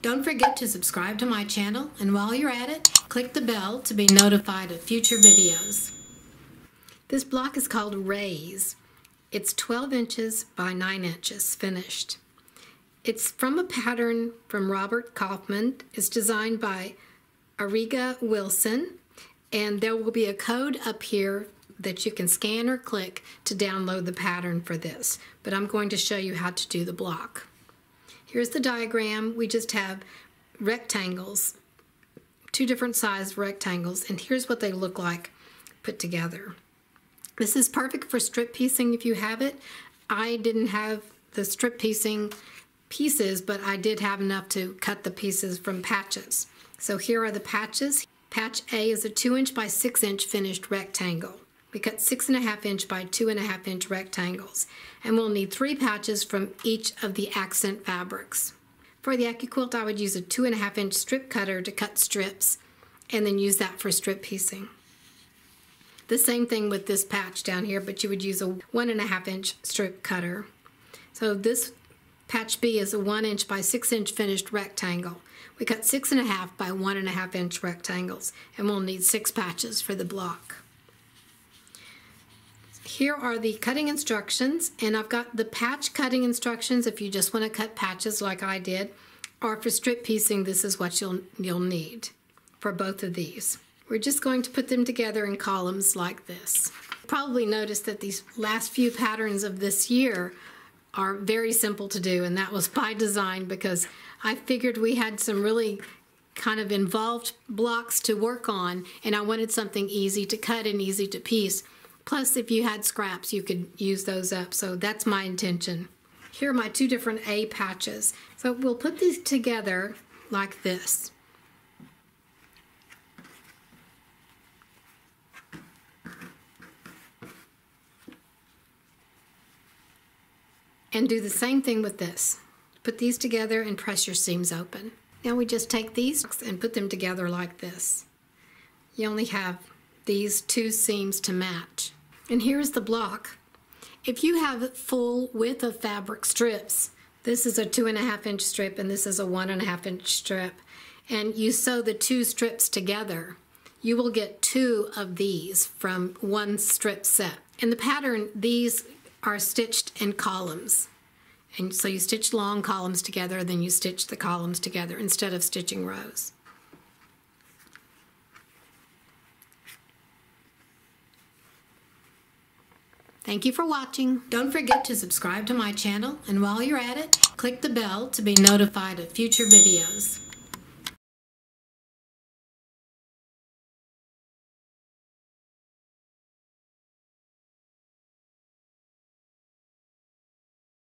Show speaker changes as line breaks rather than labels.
Don't forget to subscribe to my channel, and while you're at it, click the bell to be notified of future videos. This block is called Raise. It's 12 inches by 9 inches finished. It's from a pattern from Robert Kaufman. It's designed by Ariga Wilson, and there will be a code up here that you can scan or click to download the pattern for this. But I'm going to show you how to do the block. Here's the diagram. We just have rectangles, two different size rectangles, and here's what they look like put together. This is perfect for strip piecing if you have it. I didn't have the strip piecing pieces, but I did have enough to cut the pieces from patches. So here are the patches. Patch A is a 2-inch by 6-inch finished rectangle. We cut 6.5 inch by 2.5 inch rectangles, and we'll need 3 patches from each of the accent fabrics. For the AccuQuilt, I would use a 2.5 inch strip cutter to cut strips, and then use that for strip piecing. The same thing with this patch down here, but you would use a 1.5 inch strip cutter. So this patch B is a 1 inch by 6 inch finished rectangle. We cut 6.5 by 1.5 inch rectangles, and we'll need 6 patches for the block. Here are the cutting instructions, and I've got the patch cutting instructions if you just want to cut patches like I did, or for strip piecing, this is what you'll need for both of these. We're just going to put them together in columns like this. You probably noticed that these last few patterns of this year are very simple to do, and that was by design because I figured we had some really kind of involved blocks to work on, and I wanted something easy to cut and easy to piece. Plus, if you had scraps, you could use those up, so that's my intention. Here are my 2 different A patches. So we'll put these together like this. And do the same thing with this. Put these together and press your seams open. Now we just take these and put them together like this. You only have these 2 seams to match. And here's the block. If you have full width of fabric strips, this is a 2.5 inch strip and this is a 1.5 inch strip, and you sew the 2 strips together, you will get 2 of these from 1 strip set. In the pattern, these are stitched in columns. And so you stitch long columns together, then you stitch the columns together instead of stitching rows. Thank you for watching. Don't forget to subscribe to my channel, and while you're at it, click the bell to be notified of future videos.